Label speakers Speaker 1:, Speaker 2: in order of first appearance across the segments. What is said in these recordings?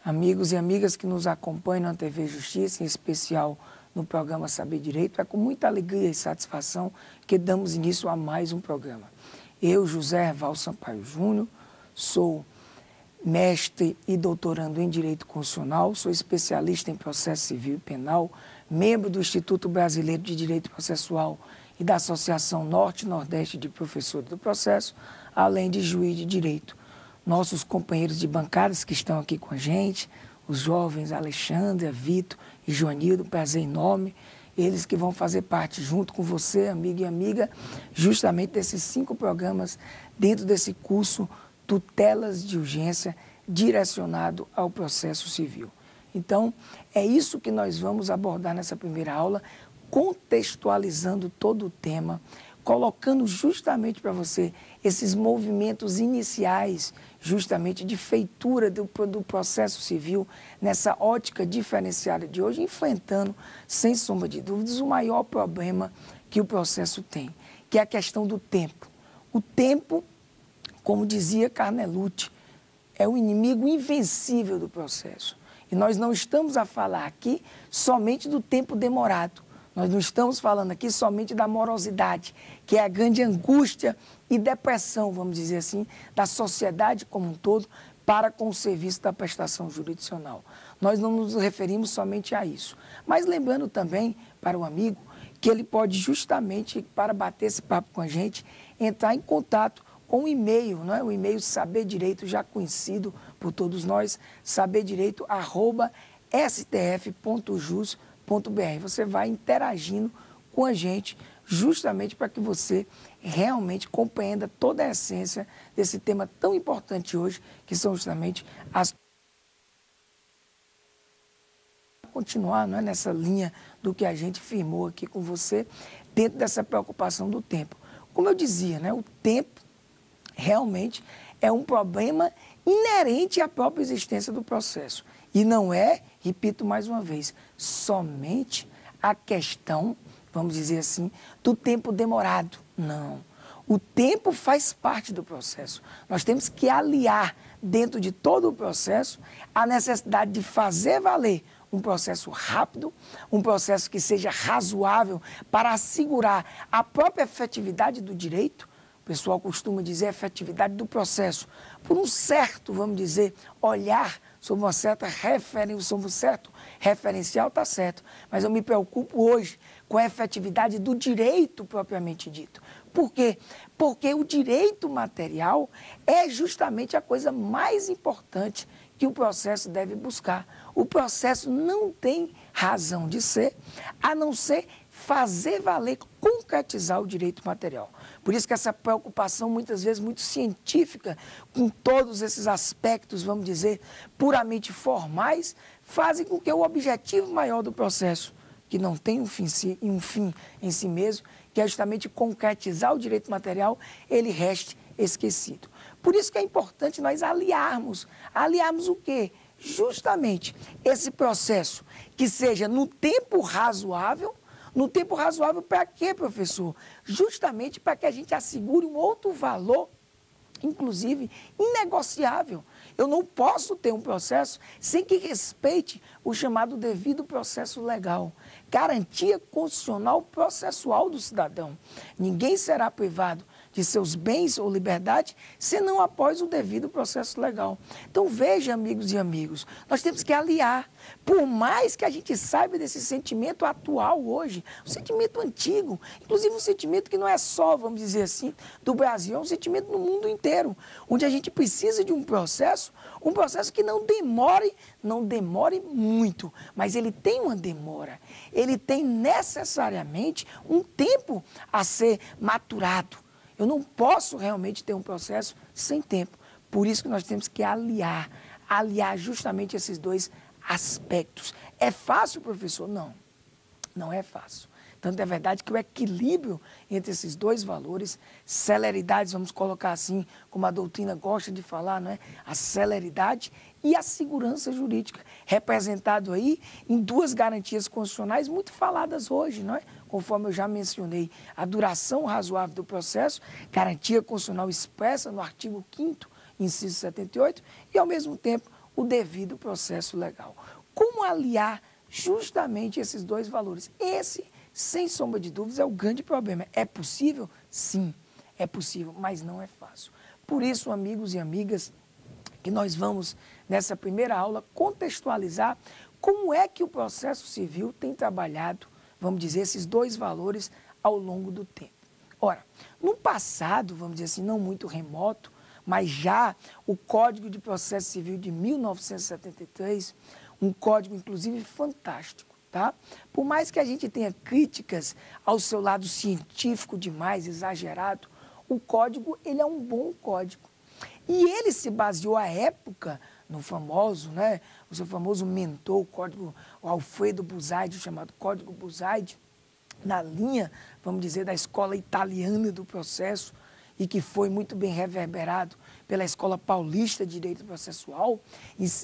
Speaker 1: amigos e amigas que nos acompanham na TV Justiça, em especial no programa Saber Direito. É com muita alegria e satisfação que damos início a mais um programa. Eu, José Herval Sampaio Júnior, sou mestre e doutorando em Direito Constitucional, sou especialista em processo civil e penal, membro do Instituto Brasileiro de Direito Processual e da Associação Norte e Nordeste de Professores do Processo, além de juiz de direito. Nossos companheiros de bancadas que estão aqui com a gente, os jovens Alexandre, Vitor e Joanildo, prazer enorme, eles que vão fazer parte junto com você, amigo e amiga, justamente desses 5 programas dentro desse curso Tutelas de Urgência direcionado ao processo civil. Então, é isso que nós vamos abordar nessa primeira aula, contextualizando todo o tema, colocando justamente para você esses movimentos iniciais, justamente de feitura do processo civil, nessa ótica diferenciada de hoje, enfrentando, sem sombra de dúvidas, o maior problema que o processo tem, que é a questão do tempo. O tempo, como dizia Carnelucci, é o inimigo invencível do processo. E nós não estamos a falar aqui somente do tempo demorado. Nós não estamos falando aqui somente da morosidade, que é a grande angústia e depressão, vamos dizer assim, da sociedade como um todo para com o serviço da prestação jurisdicional. Nós não nos referimos somente a isso. Mas lembrando também para o amigo que ele pode justamente, para bater esse papo com a gente, entrar em contato com o e-mail, não é? O e-mail Saber Direito, já conhecido por todos nós, saberdireito@stf.jus.br. Você vai interagindo com a gente justamente para que você realmente compreenda toda a essência desse tema tão importante hoje, que são justamente as... Continuar, não é, nessa linha do que a gente firmou aqui com você, dentro dessa preocupação do tempo. Como eu dizia, né, o tempo realmente é um problema inerente à própria existência do processo. E não é, repito mais uma vez, somente a questão, vamos dizer assim, do tempo demorado. Não. O tempo faz parte do processo. Nós temos que aliar, dentro de todo o processo, a necessidade de fazer valer um processo rápido, um processo que seja razoável para assegurar a própria efetividade do direito. O pessoal costuma dizer efetividade do processo, por um certo, vamos dizer, olhar sobre uma certa referência, sobre um certo referencial, está certo. Mas eu me preocupo hoje com a efetividade do direito propriamente dito. Por quê? Porque o direito material é justamente a coisa mais importante que o processo deve buscar. O processo não tem razão de ser, a não ser fazer valer, concretizar o direito material. Por isso que essa preocupação, muitas vezes, muito científica, com todos esses aspectos, vamos dizer, puramente formais, fazem com que o objetivo maior do processo, que não tem um fim em si mesmo, que é justamente concretizar o direito material, ele reste esquecido. Por isso que é importante nós aliarmos o quê? Justamente esse processo que seja no tempo razoável. No tempo razoável para quê, professor? Justamente para que a gente assegure um outro valor, inclusive inegociável. Eu não posso ter um processo sem que respeite o chamado devido processo legal, garantia constitucional processual do cidadão. Ninguém será privado de seus bens ou liberdade, senão após o devido processo legal. Então, veja, amigos e amigos, nós temos que aliar. Por mais que a gente saiba desse sentimento atual hoje, um sentimento antigo, inclusive um sentimento que não é só, vamos dizer assim, do Brasil, é um sentimento no mundo inteiro, onde a gente precisa de um processo que não demore muito, mas ele tem uma demora. Ele tem necessariamente um tempo a ser maturado. Eu não posso realmente ter um processo sem tempo. Por isso que nós temos que aliar justamente esses dois aspectos. É fácil, professor? Não, não é fácil. Tanto é verdade que o equilíbrio entre esses dois valores, celeridade, vamos colocar assim, como a doutrina gosta de falar, não é? A celeridade e a segurança jurídica, representado aí em 2 garantias constitucionais muito faladas hoje, não é? Conforme eu já mencionei, a duração razoável do processo, garantia constitucional expressa no artigo 5º, inciso 78, e ao mesmo tempo o devido processo legal. Como aliar justamente esses dois valores? Esse, sem sombra de dúvidas, é o grande problema. É possível? Sim, é possível, mas não é fácil. Por isso, amigos e amigas, que nós vamos, nessa primeira aula, contextualizar como é que o processo civil tem trabalhado, vamos dizer, esses dois valores ao longo do tempo. Ora, no passado, vamos dizer assim, não muito remoto, mas já o Código de Processo Civil de 1973, um código, inclusive, fantástico, tá? Por mais que a gente tenha críticas ao seu lado científico demais, exagerado, o código, ele é um bom código. E ele se baseou à época no famoso, né, o seu famoso mentor, o código o Alfredo Buzaide, chamado Código Buzaide, na linha, vamos dizer, da escola italiana do processo, e que foi muito bem reverberado pela Escola Paulista de Direito Processual,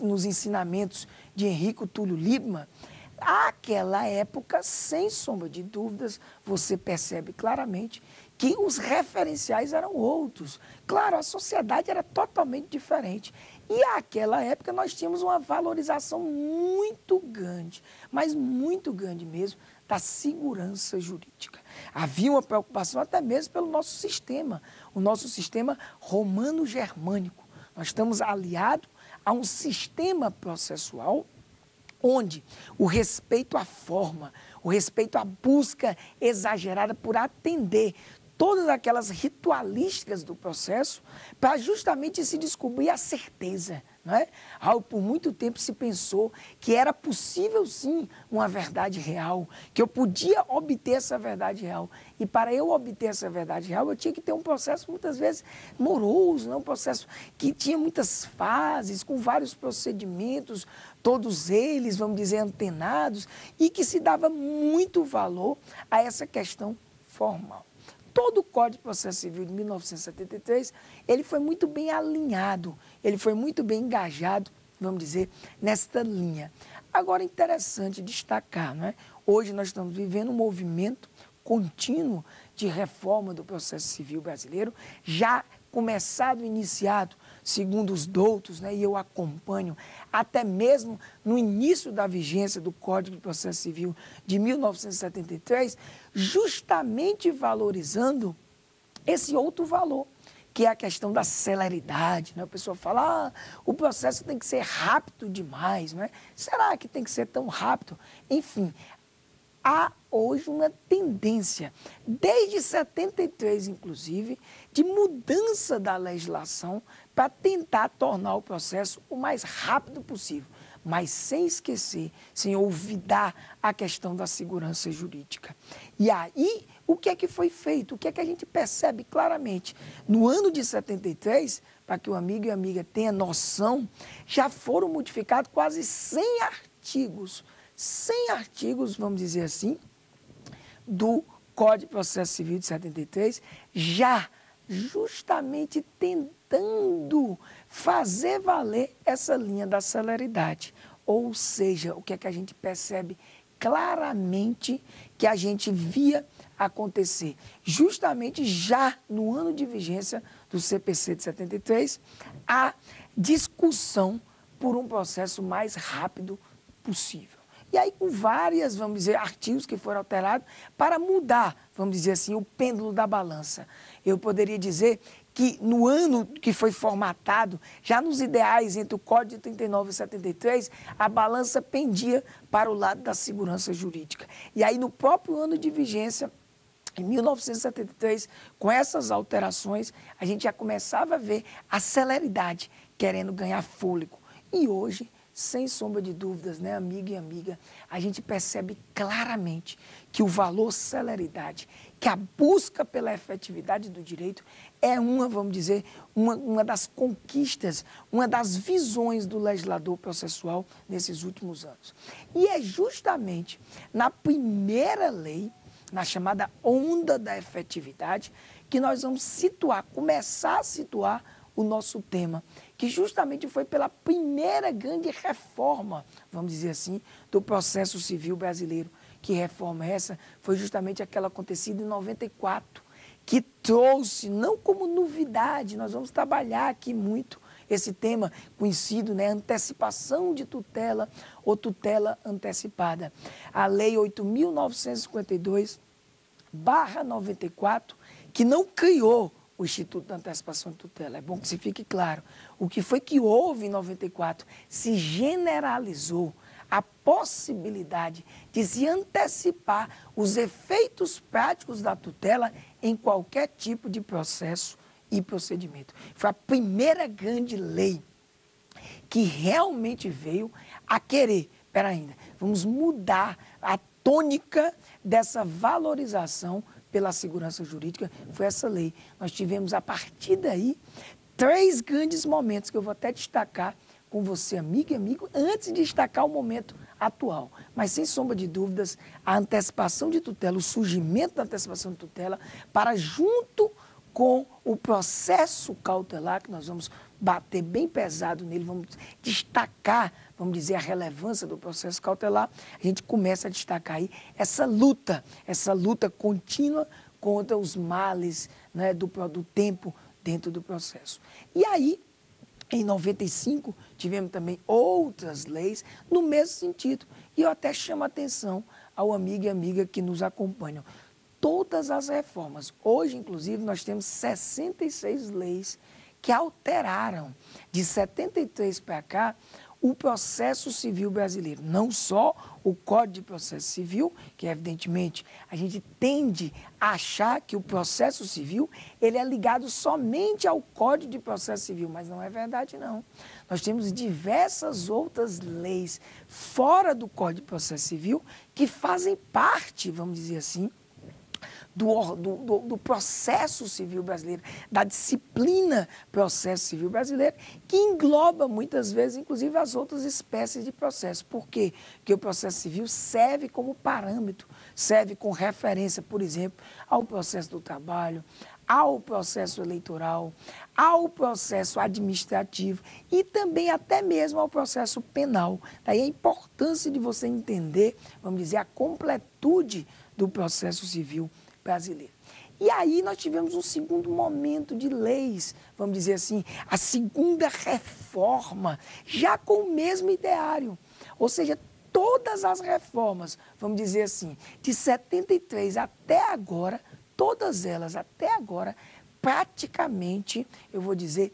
Speaker 1: nos ensinamentos de Enrico Túlio Liebmann. Àquela época, sem sombra de dúvidas, você percebe claramente que os referenciais eram outros. Claro, a sociedade era totalmente diferente. E àquela época nós tínhamos uma valorização muito grande, mas muito grande mesmo, da segurança jurídica. Havia uma preocupação até mesmo pelo nosso sistema, o nosso sistema romano-germânico. Nós estamos aliados a um sistema processual onde o respeito à forma, o respeito à busca exagerada por atender todas aquelas ritualísticas do processo para justamente se descobrir a certeza, não é? Por muito tempo se pensou que era possível sim uma verdade real, que eu podia obter essa verdade real. E para eu obter essa verdade real, eu tinha que ter um processo muitas vezes moroso, um processo que tinha muitas fases, com vários procedimentos, todos eles, vamos dizer, antenados, e que se dava muito valor a essa questão formal. Todo o Código de Processo Civil de 1973, ele foi muito bem alinhado, ele foi muito bem engajado, vamos dizer, nesta linha. Agora, interessante destacar, não é? Hoje nós estamos vivendo um movimento contínuo de reforma do processo civil brasileiro, já começado, iniciado, segundo os doutos, né, e eu acompanho, até mesmo no início da vigência do Código de Processo Civil de 1973, justamente valorizando esse outro valor, que é a questão da celeridade, né? A pessoa fala, o processo tem que ser rápido demais, né? Será que tem que ser tão rápido? Enfim, há hoje uma tendência, desde 73 inclusive, de mudança da legislação para tentar tornar o processo o mais rápido possível, mas sem esquecer, sem olvidar a questão da segurança jurídica. E aí, o que é que foi feito? O que é que a gente percebe claramente? No ano de 73, para que o amigo e a amiga tenham noção, já foram modificados quase 100 artigos. 100 artigos, vamos dizer assim, do Código de Processo Civil de 73, já justamente tentando fazer valer essa linha da celeridade. Ou seja, o que é que a gente percebe claramente que a gente via acontecer? Justamente já no ano de vigência do CPC de 73, a discussão por um processo mais rápido possível. E aí, com várias, vamos dizer, artigos que foram alterados para mudar, vamos dizer assim, o pêndulo da balança. Eu poderia dizer que no ano que foi formatado, já nos ideais entre o Código de 39 e 73, a balança pendia para o lado da segurança jurídica. E aí, no próprio ano de vigência, em 1973, com essas alterações, a gente já começava a ver a celeridade querendo ganhar fôlego. E hoje, sem sombra de dúvidas, né, amigo e amiga, a gente percebe claramente que o valor celeridade, que a busca pela efetividade do direito é vamos dizer, uma das conquistas, uma das visões do legislador processual nesses últimos anos. E é justamente na primeira lei, na chamada onda da efetividade, que nós vamos começar a situar o nosso tema, que justamente foi pela primeira grande reforma, vamos dizer assim, do processo civil brasileiro. Que reforma essa? Foi justamente aquela acontecida em 94, que trouxe, não como novidade, nós vamos trabalhar aqui muito esse tema conhecido, né, antecipação de tutela ou tutela antecipada. A Lei 8.952/94, que não criou o Instituto da Antecipação de Tutela. É bom que se fique claro. O que foi que houve em 94 se generalizou a possibilidade de se antecipar os efeitos práticos da tutela em qualquer tipo de processo e procedimento. Foi a primeira grande lei que realmente veio a querer, ainda, vamos mudar a tônica dessa valorização pela segurança jurídica, foi essa lei. Nós tivemos, a partir daí, 3 grandes momentos que eu vou até destacar com você, amiga e amigo, antes de destacar o momento atual. Mas, sem sombra de dúvidas, a antecipação de tutela, o surgimento da antecipação de tutela, para junto com o processo cautelar, que nós vamos bater bem pesado nele, vamos destacar, vamos dizer, a relevância do processo cautelar, a gente começa a destacar aí essa luta contínua contra os males, né, do tempo dentro do processo. E aí, em 95, tivemos também outras leis no mesmo sentido. E eu até chamo a atenção ao amigo e amiga que nos acompanham. Todas as reformas, hoje, inclusive, nós temos 66 leis que alteraram, de 73 para cá, o processo civil brasileiro. Não só o Código de Processo Civil, que evidentemente a gente tende a achar que o processo civil ele é ligado somente ao Código de Processo Civil, mas não é verdade, não. Nós temos diversas outras leis fora do Código de Processo Civil que fazem parte, vamos dizer assim, do processo civil brasileiro, da disciplina processo civil brasileiro, que engloba muitas vezes, inclusive, as outras espécies de processo. Por quê? Porque o processo civil serve como parâmetro, serve com referência, por exemplo, ao processo do trabalho, ao processo eleitoral, ao processo administrativo e também até mesmo ao processo penal. Daí a importância de você entender, vamos dizer, a completude do processo civil brasileiro. E aí nós tivemos um segundo momento de leis, vamos dizer assim, a segunda reforma, já com o mesmo ideário. Ou seja, todas as reformas, vamos dizer assim, de 73 até agora, todas elas até agora, praticamente, eu vou dizer,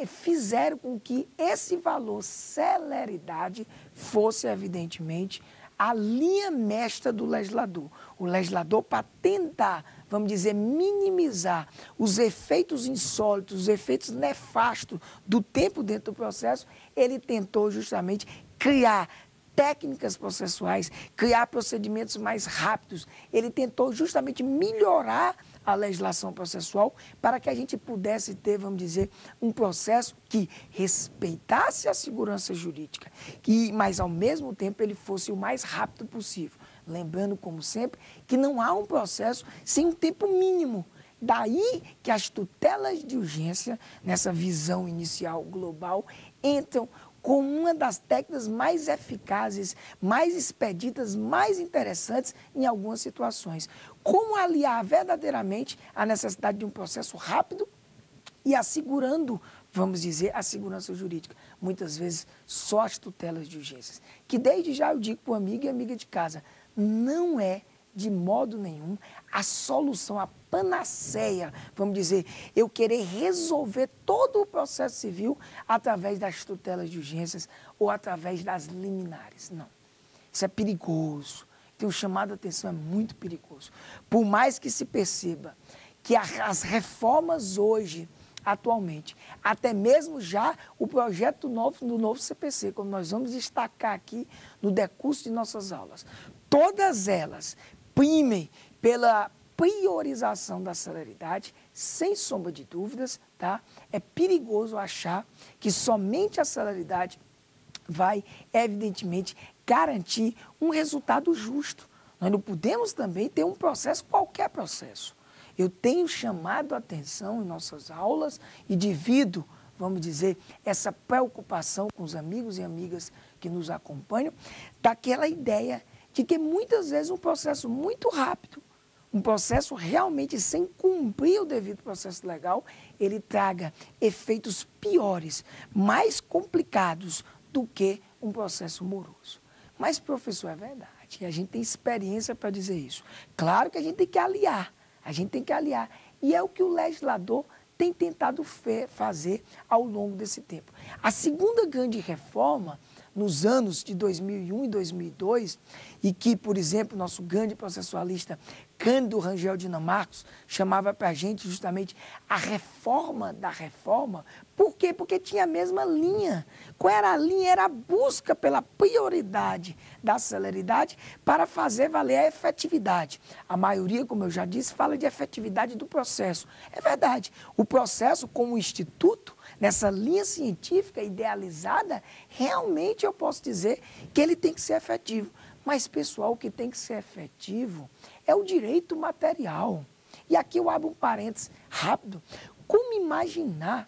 Speaker 1: fizeram com que esse valor celeridade fosse, evidentemente, a linha mestra do legislador. O legislador, para tentar, vamos dizer, minimizar os efeitos insólitos, os efeitos nefastos do tempo dentro do processo, ele tentou justamente criar técnicas processuais, criar procedimentos mais rápidos. Ele tentou justamente melhorar a legislação processual para que a gente pudesse ter, vamos dizer, um processo que respeitasse a segurança jurídica, mas ao mesmo tempo ele fosse o mais rápido possível. Lembrando, como sempre, que não há um processo sem um tempo mínimo. Daí que as tutelas de urgência, nessa visão inicial global, entram como uma das técnicas mais eficazes, mais expeditas, mais interessantes em algumas situações. Como aliar verdadeiramente a necessidade de um processo rápido e assegurando, vamos dizer, a segurança jurídica. Muitas vezes, só as tutelas de urgências. Que desde já eu digo para o amigo e amiga de casa, não é de modo nenhum a solução, a panaceia, vamos dizer, eu querer resolver todo o processo civil através das tutelas de urgências ou através das liminares. Não. Isso é perigoso. Tem um chamado de atenção, é muito perigoso. Por mais que se perceba que as reformas hoje, atualmente, até mesmo já o projeto do novo CPC, como nós vamos destacar aqui no decurso de nossas aulas, todas elas primem pela priorização da celeridade, sem sombra de dúvidas, tá? É perigoso achar que somente a celeridade vai, evidentemente, garantir um resultado justo. Nós não podemos também ter um processo, qualquer processo. Eu tenho chamado a atenção em nossas aulas e divido, vamos dizer, essa preocupação com os amigos e amigas que nos acompanham, daquela ideia de que muitas vezes um processo muito rápido, um processo realmente sem cumprir o devido processo legal, ele traga efeitos piores, mais complicados do que um processo moroso. Mas, professor, é verdade, e a gente tem experiência para dizer isso. Claro que a gente tem que aliar, e é o que o legislador tem tentado fazer ao longo desse tempo. A segunda grande reforma, nos anos de 2001 e 2002, e que, por exemplo, nosso grande processualista Cândido Rangel Dinamarcos chamava para a gente justamente a reforma da reforma. Por quê? Porque tinha a mesma linha. Qual era a linha? Era a busca pela prioridade da celeridade para fazer valer a efetividade. A maioria, como eu já disse, fala de efetividade do processo. É verdade. O processo como instituto, nessa linha científica idealizada, realmente eu posso dizer que ele tem que ser efetivo. Mas, pessoal, o que tem que ser efetivo é o direito material. E aqui eu abro um parênteses rápido. Como imaginar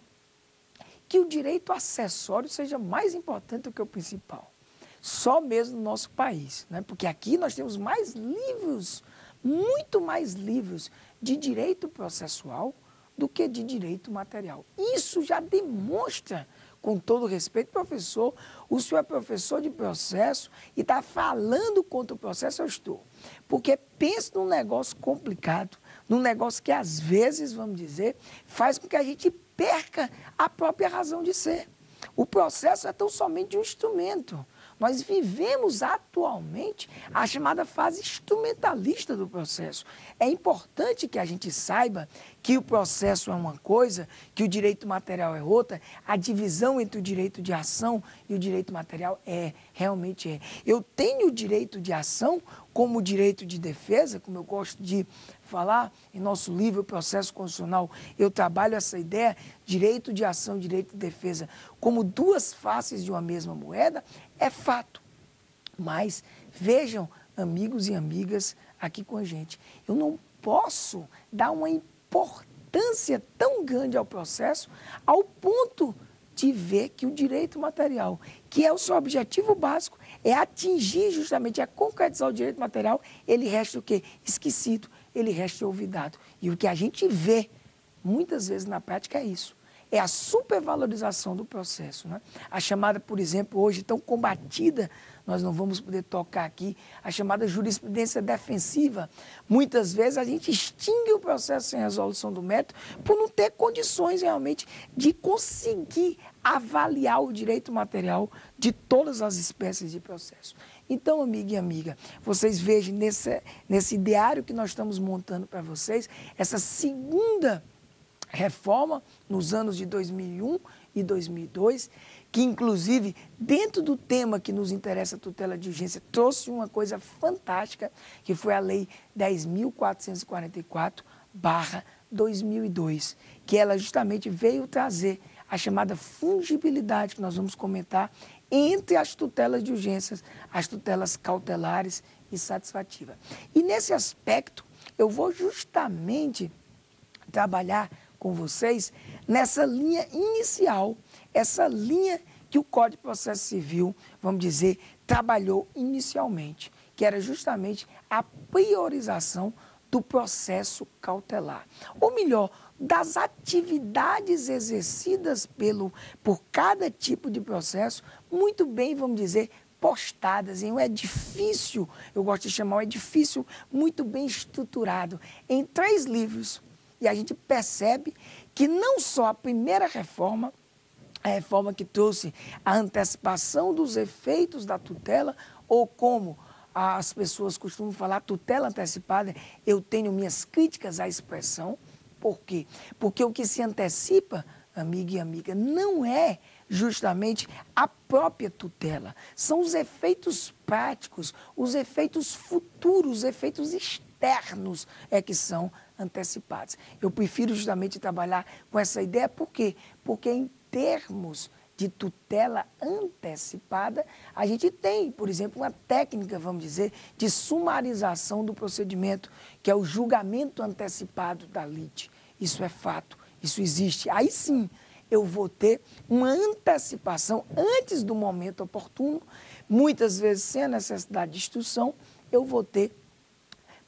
Speaker 1: que o direito acessório seja mais importante do que o principal? Só mesmo no nosso país, né? Porque aqui nós temos mais livros, muito mais livros de direito processual do que de direito material. Isso já demonstra, com todo respeito, professor, o senhor é professor de processo e está falando contra o processo, eu estou. Porque pensa num negócio complicado, num negócio que às vezes, vamos dizer, faz com que a gente perca a própria razão de ser. O processo é tão somente um instrumento. Nós vivemos atualmente a chamada fase instrumentalista do processo. É importante que a gente saiba que o processo é uma coisa, que o direito material é outra, a divisão entre o direito de ação e o direito material realmente é. Eu tenho o direito de ação como o direito de defesa, como eu gosto de falar em nosso livro Processo Constitucional, eu trabalho essa ideia, direito de ação e direito de defesa, como duas faces de uma mesma moeda, é fato. Mas vejam, amigos e amigas aqui com a gente, eu não posso dar uma importância tão grande ao processo ao ponto de ver que o direito material, que é o seu objetivo básico, é atingir justamente, é concretizar o direito material, ele resta o quê? Esquecido, ele resta olvidado. E o que a gente vê muitas vezes na prática é isso. É a supervalorização do processo, né? A chamada, por exemplo, hoje tão combatida, nós não vamos poder tocar aqui, a chamada jurisprudência defensiva. Muitas vezes a gente extingue o processo sem resolução do mérito por não ter condições realmente de conseguir avaliar o direito material de todas as espécies de processo. Então, amigo e amiga, vocês vejam nesse diário que nós estamos montando para vocês, essa segunda reforma nos anos de 2001 e 2002, que inclusive dentro do tema que nos interessa, a tutela de urgência, trouxe uma coisa fantástica, que foi a Lei 10.444/2002, que ela justamente veio trazer a chamada fungibilidade, que nós vamos comentar, entre as tutelas de urgências, as tutelas cautelares e satisfativas. E nesse aspecto, eu vou justamente trabalhar com vocês nessa linha inicial, essa linha que o Código de Processo Civil, vamos dizer, trabalhou inicialmente, que era justamente a priorização do processo cautelar. Ou melhor, das atividades exercidas por cada tipo de processo, muito bem, vamos dizer, postadas em um edifício, eu gosto de chamar um edifício muito bem estruturado, em 3 livros. E a gente percebe que não só a primeira reforma, a reforma que trouxe a antecipação dos efeitos da tutela, ou como as pessoas costumam falar, tutela antecipada, eu tenho minhas críticas à expressão. Por quê? Porque o que se antecipa, amigo e amiga, não é justamente a própria tutela. São os efeitos práticos, os efeitos futuros, os efeitos externos que são antecipados. Eu prefiro justamente trabalhar com essa ideia, por quê? Porque em termos de tutela antecipada, a gente tem, por exemplo, uma técnica, vamos dizer, de sumarização do procedimento, que é o julgamento antecipado da lide. Isso é fato, isso existe. Aí sim, eu vou ter uma antecipação antes do momento oportuno, muitas vezes sem a necessidade de instrução, eu vou ter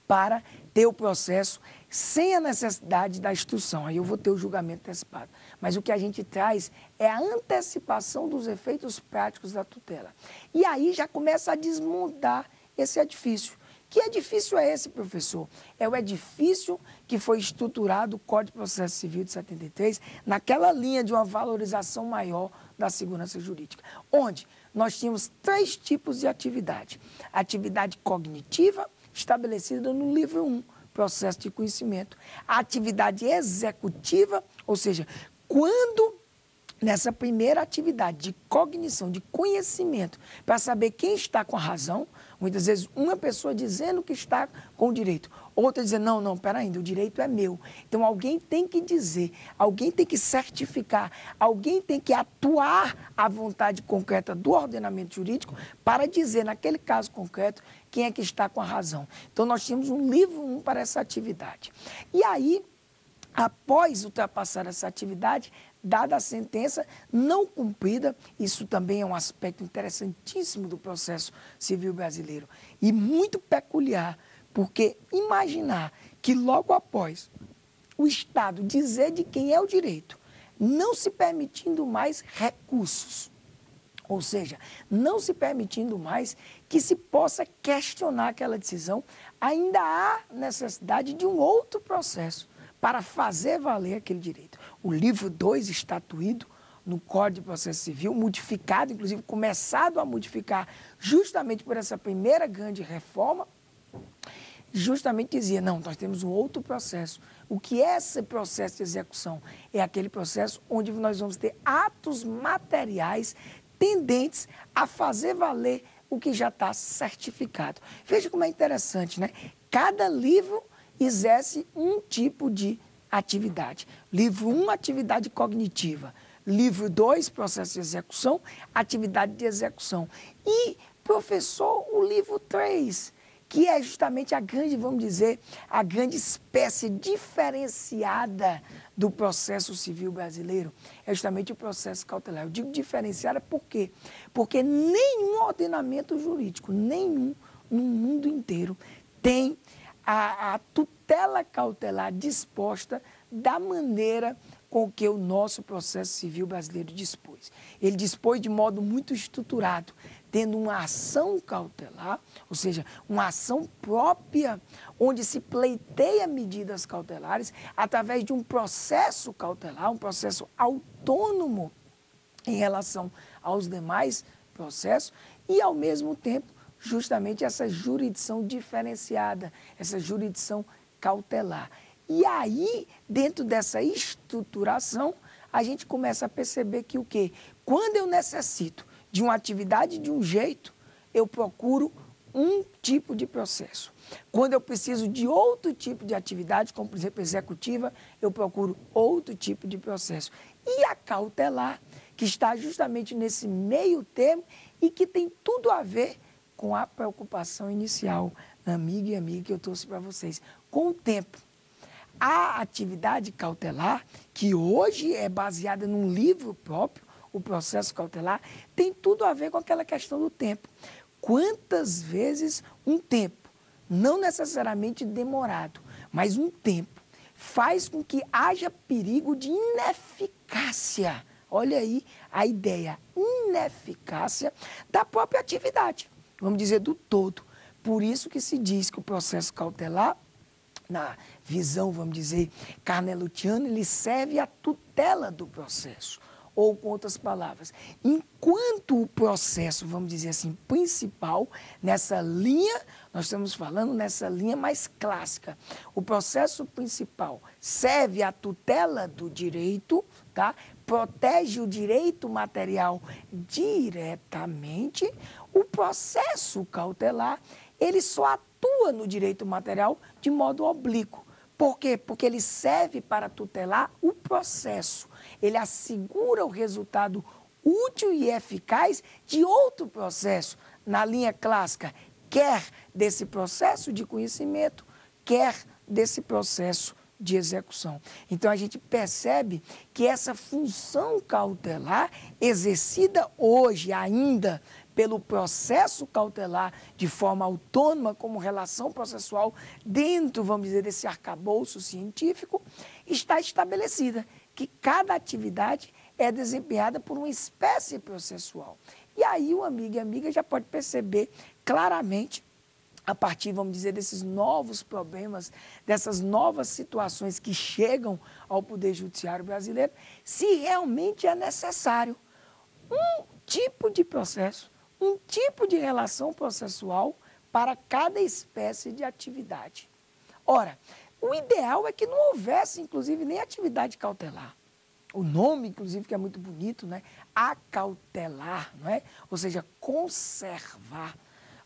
Speaker 1: para ter o processo sem a necessidade da instrução. Aí eu vou ter o julgamento antecipado. Mas o que a gente traz é a antecipação dos efeitos práticos da tutela. E aí já começa a desmontar esse edifício. Que edifício é esse, professor? É o edifício que foi estruturado, o Código de Processo Civil de 73, naquela linha de uma valorização maior da segurança jurídica, onde nós tínhamos 3 tipos de atividade. A atividade cognitiva, estabelecida no livro 1, processo de conhecimento. A atividade executiva, ou seja, quando nessa primeira atividade de cognição, de conhecimento, para saber quem está com a razão, muitas vezes uma pessoa dizendo que está com o direito, outra dizendo, não, peraí, o direito é meu. Então alguém tem que dizer, alguém tem que certificar, alguém tem que atuar à vontade concreta do ordenamento jurídico para dizer, naquele caso concreto, quem é que está com a razão. Então nós tínhamos um livro 1 para essa atividade. E aí, após ultrapassar essa atividade, dada a sentença não cumprida, isso também é um aspecto interessantíssimo do processo civil brasileiro e muito peculiar, porque imaginar que logo após o Estado dizer de quem é o direito, não se permitindo mais recursos, ou seja, não se permitindo mais que se possa questionar aquela decisão, ainda há necessidade de um outro processo para fazer valer aquele direito. O livro 2, estatuído no Código de Processo Civil, modificado, inclusive começado a modificar justamente por essa primeira grande reforma, justamente dizia, não, nós temos um outro processo. O que é esse processo de execução? É aquele processo onde nós vamos ter atos materiais tendentes a fazer valer o que já está certificado. Veja como é interessante, né? Cada livro exerce um tipo de atividade. Livro 1, atividade cognitiva. Livro 2, processo de execução, atividade de execução. E, professor, o livro 3, que é justamente a grande, vamos dizer, a grande espécie diferenciada do processo civil brasileiro, é justamente o processo cautelar. Eu digo diferenciada por quê? Porque nenhum ordenamento jurídico, nenhum no mundo inteiro, tem a tutela cautelar disposta da maneira com que o nosso processo civil brasileiro dispôs. Ele dispôs de modo muito estruturado, tendo uma ação cautelar, ou seja, uma ação própria, onde se pleiteia medidas cautelares através de um processo cautelar, um processo autônomo em relação aos demais processos e, ao mesmo tempo, justamente essa jurisdição diferenciada, essa jurisdição cautelar. E aí, dentro dessa estruturação, a gente começa a perceber que o quê? Quando eu necessito de uma atividade de um jeito, eu procuro um tipo de processo. Quando eu preciso de outro tipo de atividade, como por exemplo executiva, eu procuro outro tipo de processo. E a cautelar, que está justamente nesse meio termo e que tem tudo a ver com a preocupação inicial, amiga e amiga, que eu trouxe para vocês. Com o tempo, a atividade cautelar, que hoje é baseada num livro próprio, o processo cautelar, tem tudo a ver com aquela questão do tempo. Quantas vezes um tempo, não necessariamente demorado, mas um tempo, faz com que haja perigo de ineficácia. Olha aí a ideia, ineficácia da própria atividade, vamos dizer, do todo. Por isso que se diz que o processo cautelar, na visão, vamos dizer, carnelutiana, ele serve à tutela do processo. Ou, com outras palavras, enquanto o processo, vamos dizer assim, principal, nessa linha, nós estamos falando nessa linha mais clássica, o processo principal serve à tutela do direito, tá? Protege o direito material diretamente, o processo cautelar, ele só atua no direito material de modo oblíquo. Por quê? Porque ele serve para tutelar o processo. Ele assegura o resultado útil e eficaz de outro processo, na linha clássica, quer desse processo de conhecimento, quer desse processo de execução. Então, a gente percebe que essa função cautelar, exercida hoje ainda pelo processo cautelar de forma autônoma como relação processual dentro, vamos dizer, desse arcabouço científico, está estabelecida que cada atividade é desempenhada por uma espécie processual. E aí o amigo e amiga já pode perceber claramente, a partir, vamos dizer, desses novos problemas, dessas novas situações que chegam ao Poder Judiciário brasileiro, se realmente é necessário um tipo de processo, um tipo de relação processual para cada espécie de atividade. Ora, o ideal é que não houvesse, inclusive, nem atividade cautelar. O nome, inclusive, que é muito bonito, né? Acautelar, não é? Ou seja, conservar,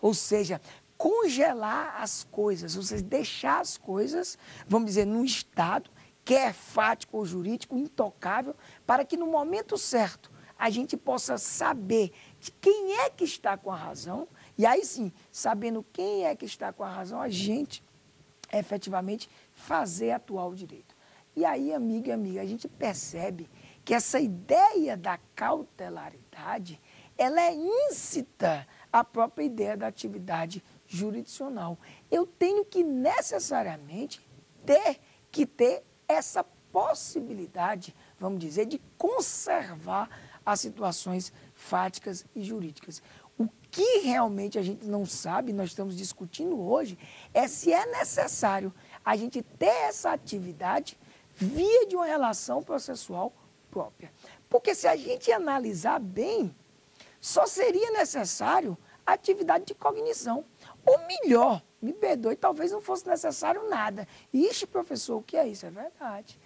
Speaker 1: ou seja, congelar as coisas, ou seja, deixar as coisas, vamos dizer, num estado, quer fático ou jurídico, intocável, para que no momento certo a gente possa saber de quem é que está com a razão, e aí sim, sabendo quem é que está com a razão, a gente efetivamente fazer atuar o direito. E aí, amigo e amiga, a gente percebe que essa ideia da cautelaridade, ela é íncita à própria ideia da atividade jurisdicional. Eu tenho que necessariamente ter essa possibilidade, vamos dizer, de conservar as situações fáticas e jurídicas. O que realmente a gente não sabe, nós estamos discutindo hoje, é se é necessário a gente ter essa atividade via de uma relação processual própria. Porque se a gente analisar bem, só seria necessário a atividade de cognição. Ou melhor, me perdoe, talvez não fosse necessário nada. Ixi, professor, o que é isso? É verdade.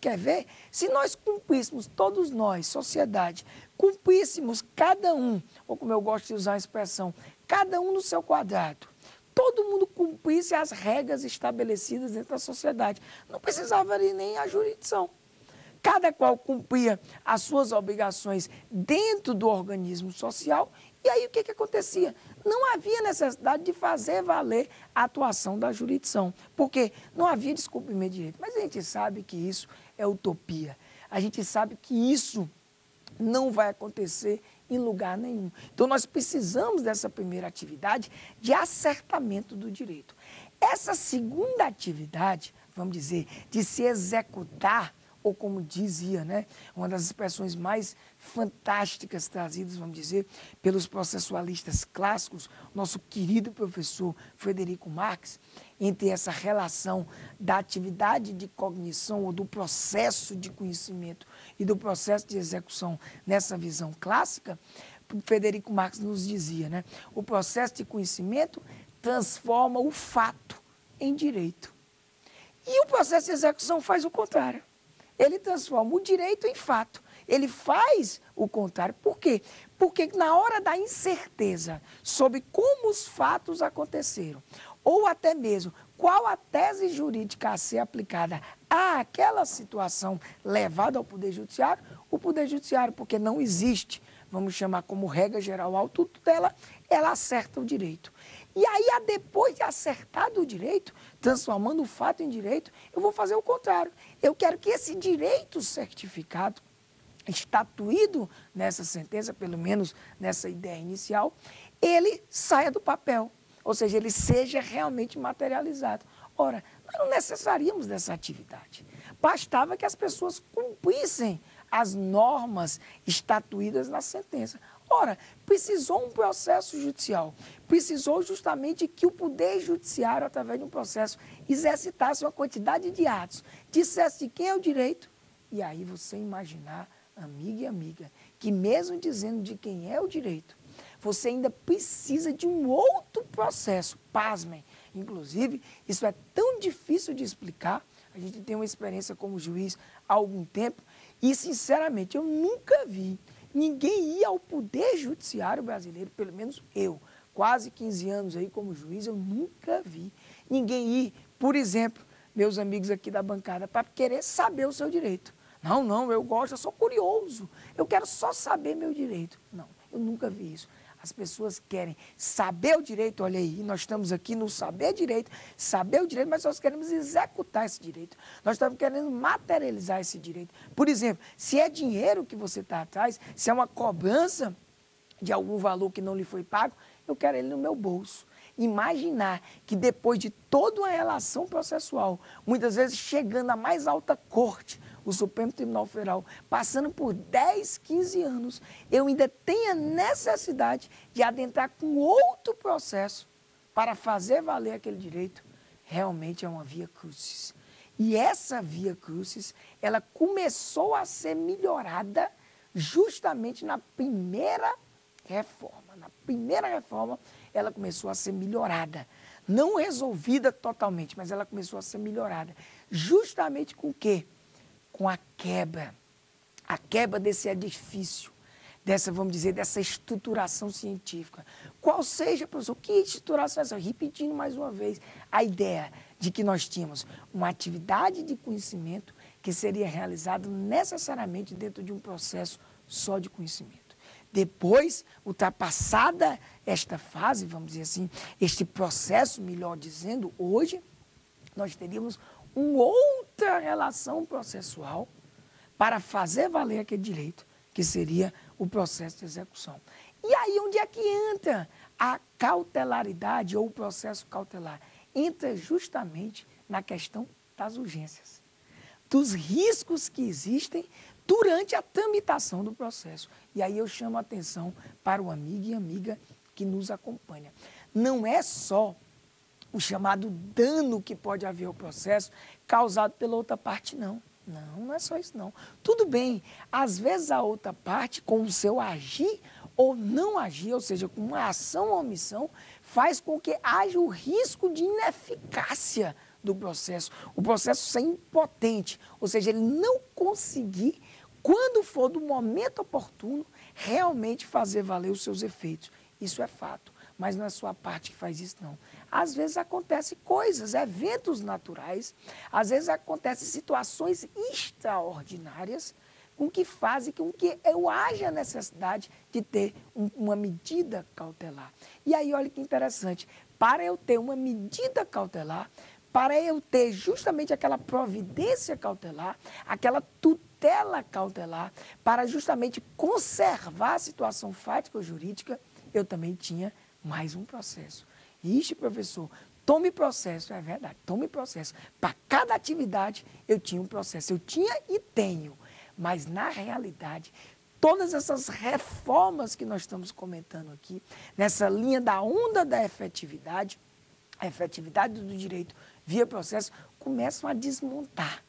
Speaker 1: Quer ver? Se nós cumpríssemos, todos nós, sociedade, cumpríssemos cada um, ou como eu gosto de usar a expressão, cada um no seu quadrado, todo mundo cumprisse as regras estabelecidas dentro da sociedade, não precisava nem a jurisdição. Cada qual cumpria as suas obrigações dentro do organismo social, e aí o que acontecia? Não havia necessidade de fazer valer a atuação da jurisdição, porque não havia descumprimento de direito. Mas a gente sabe que isso é utopia, a gente sabe que isso não vai acontecer em lugar nenhum. Então nós precisamos dessa primeira atividade de acertamento do direito. Essa segunda atividade, vamos dizer, de se executar, ou como dizia, né, uma das expressões mais fantásticas trazidas, vamos dizer, pelos processualistas clássicos, nosso querido professor Frederico Marx, entre essa relação da atividade de cognição ou do processo de conhecimento e do processo de execução nessa visão clássica, Frederico Marx nos dizia, né, o processo de conhecimento transforma o fato em direito. E o processo de execução faz o contrário. Ele transforma o direito em fato. Ele faz o contrário. Por quê? Porque na hora da incerteza sobre como os fatos aconteceram, ou até mesmo qual a tese jurídica a ser aplicada àquela situação levada ao Poder Judiciário, o Poder Judiciário, porque não existe, vamos chamar como regra geral, a autotutela, ela acerta o direito. E aí, depois de acertado o direito, transformando o fato em direito, eu vou fazer o contrário. Eu quero que esse direito certificado, estatuído nessa sentença, pelo menos nessa ideia inicial, ele saia do papel, ou seja, ele seja realmente materializado. Ora, nós não necessaríamos dessa atividade. Bastava que as pessoas cumprissem as normas estatuídas na sentença. Ora, precisou um processo judicial, precisou justamente que o Poder Judiciário, através de um processo, exercitasse uma quantidade de atos, dissesse de quem é o direito, e aí você imaginar, amiga e amiga, que mesmo dizendo de quem é o direito, você ainda precisa de um outro processo, pasmem. Inclusive, isso é tão difícil de explicar, a gente tem uma experiência como juiz há algum tempo, e sinceramente eu nunca vi ninguém ir ao Poder Judiciário brasileiro, pelo menos eu, quase 15 anos aí como juiz, eu nunca vi ninguém ir, por exemplo, meus amigos aqui da bancada, para querer saber o seu direito. Não, eu gosto, eu sou curioso, eu quero só saber meu direito. Não, eu nunca vi isso. As pessoas querem saber o direito, olha aí, nós estamos aqui no saber o direito, mas nós queremos executar esse direito. Nós estamos querendo materializar esse direito. Por exemplo, se é dinheiro que você está atrás, se é uma cobrança de algum valor que não lhe foi pago, eu quero ele no meu bolso. Imaginar que depois de toda uma relação processual, muitas vezes chegando à mais alta corte, o Supremo Tribunal Federal, passando por 10, 15 anos, eu ainda tenha necessidade de adentrar com outro processo para fazer valer aquele direito, realmente é uma via crucis. E essa via crucis, ela começou a ser melhorada justamente na primeira reforma. Na primeira reforma, ela começou a ser melhorada. Não resolvida totalmente, mas ela começou a ser melhorada. Justamente com o quê? Com a quebra. A quebra desse edifício, dessa, vamos dizer, dessa estruturação científica. Qual seja, professor, que estruturação é essa? Repetindo mais uma vez, a ideia de que nós tínhamos uma atividade de conhecimento que seria realizada necessariamente dentro de um processo só de conhecimento. Depois, ultrapassada esta fase, vamos dizer assim, este processo, melhor dizendo, hoje, nós teríamos uma outra relação processual para fazer valer aquele direito, que seria o processo de execução. E aí, onde é que entra a cautelaridade ou o processo cautelar? Entra justamente na questão das urgências, dos riscos que existem durante a tramitação do processo. E aí eu chamo a atenção para o amigo e amiga que nos acompanha. Não é só o chamado dano que pode haver ao processo causado pela outra parte, não. Não é só isso, não. Tudo bem, às vezes a outra parte, com o seu agir ou não agir, ou seja, com uma ação ou omissão, faz com que haja o risco de ineficácia do processo, o processo ser impotente, ou seja, ele não conseguir, quando for do momento oportuno, realmente fazer valer os seus efeitos. Isso é fato, mas não é só a parte que faz isso, não. Às vezes acontecem coisas, eventos naturais, às vezes acontecem situações extraordinárias com que fazem com que eu haja a necessidade de ter uma medida cautelar. E aí, olha que interessante, para eu ter uma medida cautelar, para eu ter justamente aquela providência cautelar, aquela tutela cautelar, para justamente conservar a situação fática ou jurídica, eu também tinha mais um processo. Ixi, professor, tome processo, é verdade, tome processo. Para cada atividade eu tinha um processo, eu tinha e tenho, mas na realidade, todas essas reformas que nós estamos comentando aqui, nessa linha da onda da efetividade, a efetividade do direito via processo, começam a desmontar.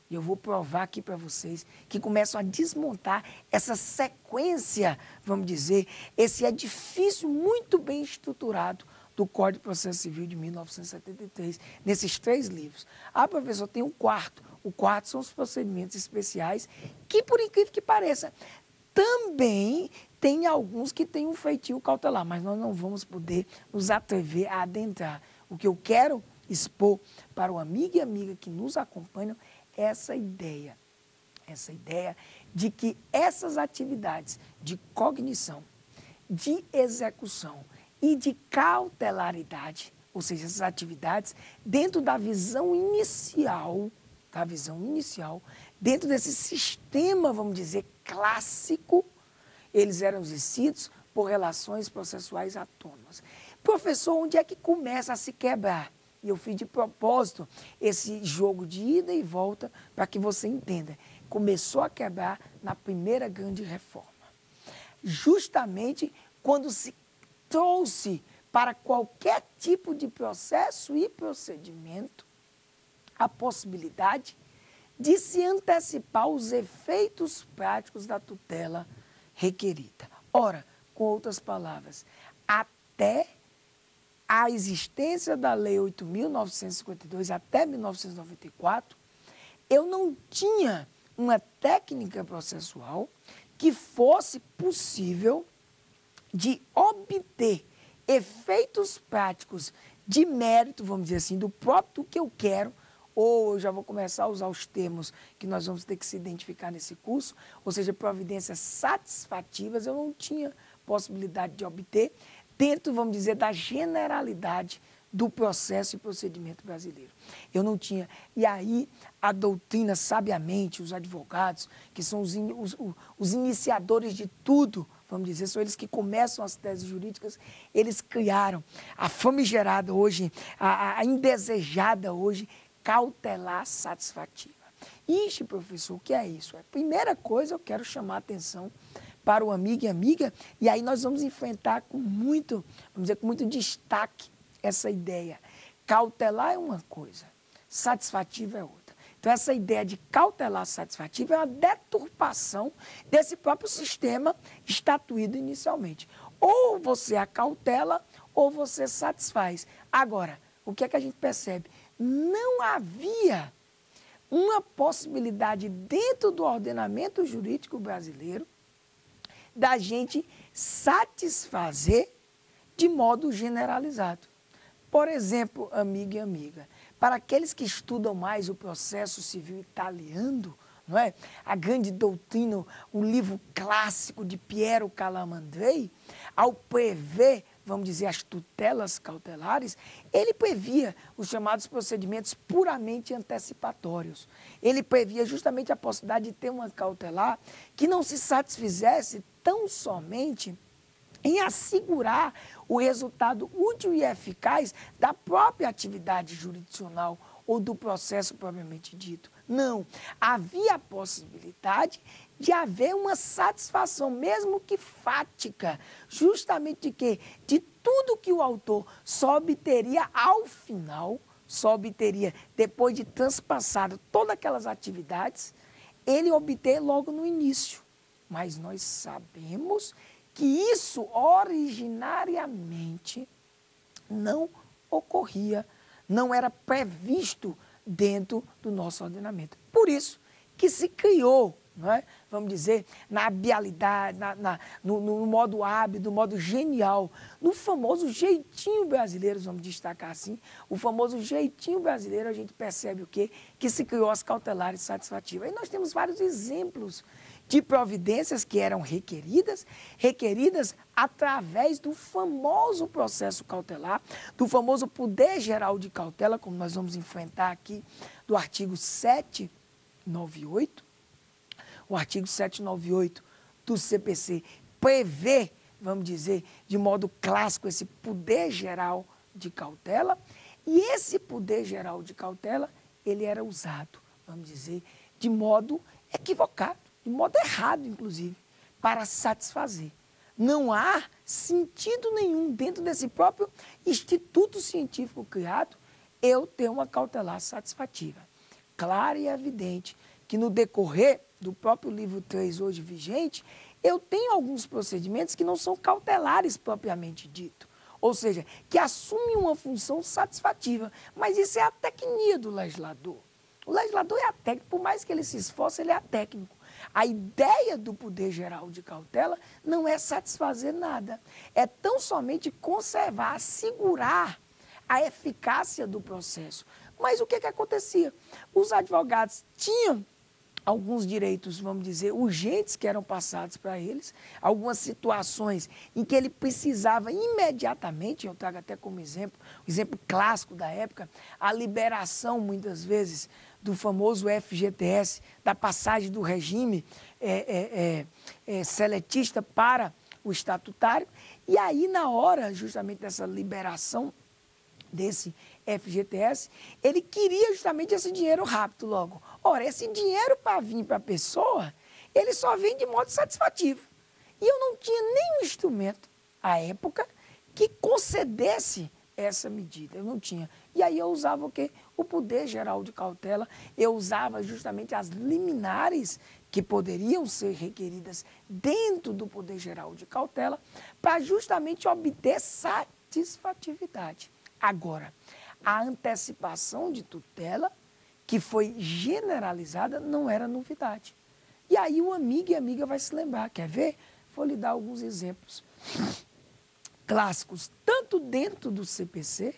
Speaker 1: E eu vou provar aqui para vocês que começam a desmontar essa sequência, vamos dizer, esse edifício muito bem estruturado do Código de Processo Civil de 1973, nesses 3 livros. Ah, professor, tem um quarto. O quarto são os procedimentos especiais, que, por incrível que pareça, também tem alguns que têm um feitio cautelar, mas nós não vamos poder nos atrever a adentrar. O que eu quero expor para o amigo e amiga que nos acompanham é essa ideia de que essas atividades de cognição, de execução e de cautelaridade, ou seja, essas atividades dentro da visão inicial, dentro desse sistema, vamos dizer, clássico, eles eram exercidos por relações processuais autônomas. Professor, onde é que começa a se quebrar? E eu fiz de propósito esse jogo de ida e volta para que você entenda. Começou a quebrar na primeira grande reforma. Justamente quando se trouxe para qualquer tipo de processo e procedimento a possibilidade de se antecipar os efeitos práticos da tutela requerida. Ora, com outras palavras, até a existência da Lei 8.952 até 1994, eu não tinha uma técnica processual que fosse possível de obter efeitos práticos de mérito, vamos dizer assim, do próprio que eu quero, ou eu já vou começar a usar os termos que nós vamos ter que se identificar nesse curso, ou seja, providências satisfativas, eu não tinha possibilidade de obter dentro, vamos dizer, da generalidade do processo e procedimento brasileiro. Eu não tinha. E aí a doutrina, sabiamente, os advogados, que são os iniciadores de tudo, vamos dizer, são eles que começam as teses jurídicas, eles criaram a famigerada hoje, a indesejada hoje, cautelar satisfativa. Ixi, professor, o que é isso? A primeira coisa, eu quero chamar a atenção para o amigo e amiga, e aí nós vamos enfrentar com muito, vamos dizer, com muito destaque essa ideia. Cautelar é uma coisa, satisfativa é outra. Então, essa ideia de cautelar satisfativa é uma deturpação desse próprio sistema estatuído inicialmente. Ou você acautela, ou você satisfaz. Agora, o que é que a gente percebe? Não havia uma possibilidade dentro do ordenamento jurídico brasileiro da gente satisfazer de modo generalizado. Por exemplo, amigo e amiga, para aqueles que estudam mais o processo civil italiano, não é? A grande doutrina, o livro clássico de Piero Calamandrei, ao prever, vamos dizer, as tutelas cautelares, ele previa os chamados procedimentos puramente antecipatórios. Ele previa justamente a possibilidade de ter uma cautelar que não se satisfizesse tão somente em assegurar o resultado útil e eficaz da própria atividade jurisdicional ou do processo propriamente dito. Não, havia a possibilidade de haver uma satisfação, mesmo que fática, justamente de quê? De tudo que o autor só obteria ao final, só obteria depois de transpassado todas aquelas atividades, ele obter logo no início. Mas nós sabemos que isso originariamente não ocorria, não era previsto dentro do nosso ordenamento. Por isso que se criou, não é? Vamos dizer, na habilidade, no modo hábil, no modo genial, no famoso jeitinho brasileiro, vamos destacar assim, o famoso jeitinho brasileiro, a gente percebe o quê? Que se criou as cautelares satisfativas. E nós temos vários exemplos de providências que eram requeridas através do famoso processo cautelar, do famoso poder geral de cautela, como nós vamos enfrentar aqui, do artigo 798. O artigo 798 do CPC prevê, vamos dizer, de modo clássico, esse poder geral de cautela, e esse poder geral de cautela, ele era usado, vamos dizer, de modo equivocado, de modo errado, inclusive, para satisfazer. Não há sentido nenhum dentro desse próprio instituto científico criado eu ter uma cautelar satisfativa. Claro e evidente que no decorrer do próprio livro 3 hoje vigente, eu tenho alguns procedimentos que não são cautelares propriamente dito, ou seja, que assumem uma função satisfativa, mas isso é a tecnia do legislador. O legislador é atécnico, por mais que ele se esforce, ele é atécnico. A ideia do poder geral de cautela não é satisfazer nada, é tão somente conservar, assegurar a eficácia do processo. Mas o que acontecia? Os advogados tinham alguns direitos, vamos dizer, urgentes que eram passados para eles, algumas situações em que ele precisava imediatamente, eu trago até como exemplo, o exemplo clássico da época, a liberação, muitas vezes, do famoso FGTS, da passagem do regime seletista para o estatutário, e aí, na hora, justamente, dessa liberação desse FGTS, ele queria justamente esse dinheiro rápido logo. Ora, esse dinheiro para vir para a pessoa, ele só vem de modo satisfativo. E eu não tinha nenhum instrumento, à época, que concedesse essa medida. Eu não tinha. E aí eu usava o quê? O poder geral de cautela, eu usava justamente as liminares que poderiam ser requeridas dentro do poder geral de cautela para justamente obter satisfatividade. Agora, a antecipação de tutela, que foi generalizada, não era novidade. E aí o amigo e a amiga vai se lembrar, quer ver? Vou lhe dar alguns exemplos clássicos, tanto dentro do CPC,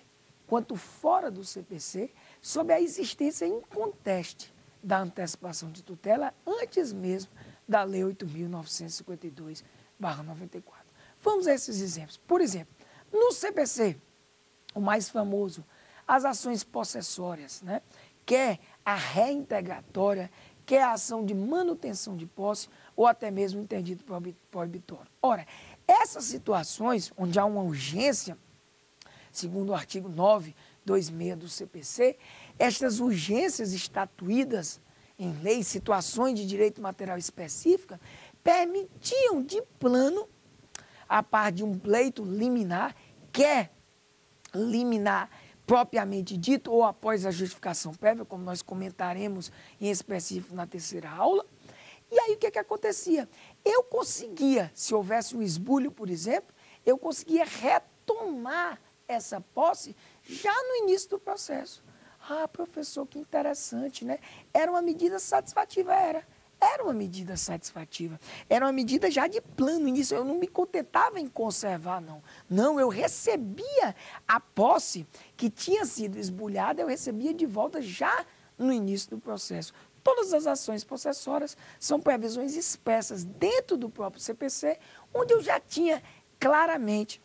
Speaker 1: quanto fora do CPC, sobre a existência inconteste da antecipação de tutela antes mesmo da Lei 8.952/94. Vamos a esses exemplos. Por exemplo, no CPC, o mais famoso, as ações possessórias, quer a reintegratória, quer a ação de manutenção de posse ou até mesmo interdito proibitório. Ora, essas situações onde há uma urgência, segundo o artigo 926 do CPC, estas urgências estatuídas em lei, situações de direito material específica, permitiam de plano, a par de um pleito liminar, quer liminar propriamente dito ou após a justificação prévia, como nós comentaremos em específico na terceira aula. E aí o que acontecia? Eu conseguia, se houvesse um esbulho, por exemplo, eu conseguia retomar essa posse já no início do processo. Ah, professor, que interessante, né? Era uma medida satisfativa, era uma medida satisfativa. Era uma medida já de plano início. Eu não me contentava em conservar, não. Não, eu recebia a posse que tinha sido esbulhada, eu recebia de volta já no início do processo. Todas as ações possessórias são previsões expressas dentro do próprio CPC, onde eu já tinha claramente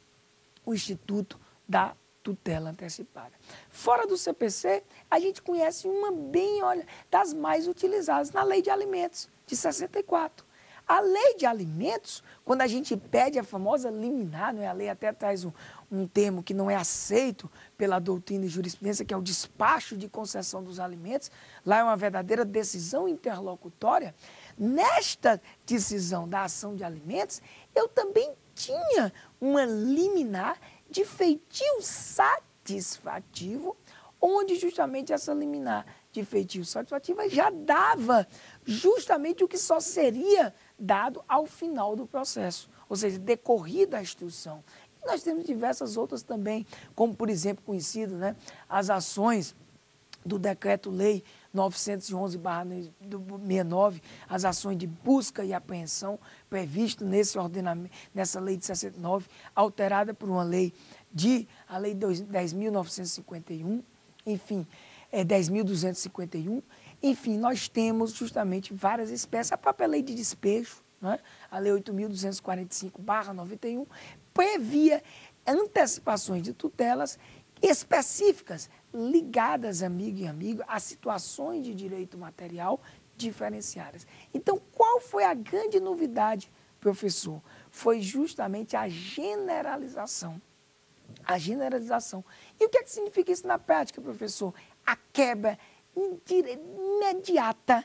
Speaker 1: o Instituto da tutela antecipada. Fora do CPC, a gente conhece uma bem, olha, das mais utilizadas na Lei de Alimentos, de 64. A Lei de Alimentos, quando a gente pede a famosa liminar, não é? A lei até traz um termo que não é aceito pela doutrina e jurisprudência, que é o despacho de concessão dos alimentos, lá é uma verdadeira decisão interlocutória. Nesta decisão da ação de alimentos, eu também tinha uma liminar de feitio satisfativo, onde justamente essa liminar de feitio satisfativa já dava justamente o que só seria dado ao final do processo, ou seja, decorrida a instrução. E nós temos diversas outras também, como por exemplo conhecido, né, as ações do Decreto-Lei 911/69, as ações de busca e apreensão previsto nesse ordenamento, nessa lei de 69, alterada por uma lei a lei 10.951, enfim, 10.251, enfim, nós temos justamente várias espécies, a própria lei de despejo, né? A lei 8.245/91, previa antecipações de tutelas específicas ligadas, amigo e amigo, a situações de direito material diferenciadas. Então, qual foi a grande novidade, professor? Foi justamente a generalização. A generalização. E o que significa isso na prática, professor? A quebra imediata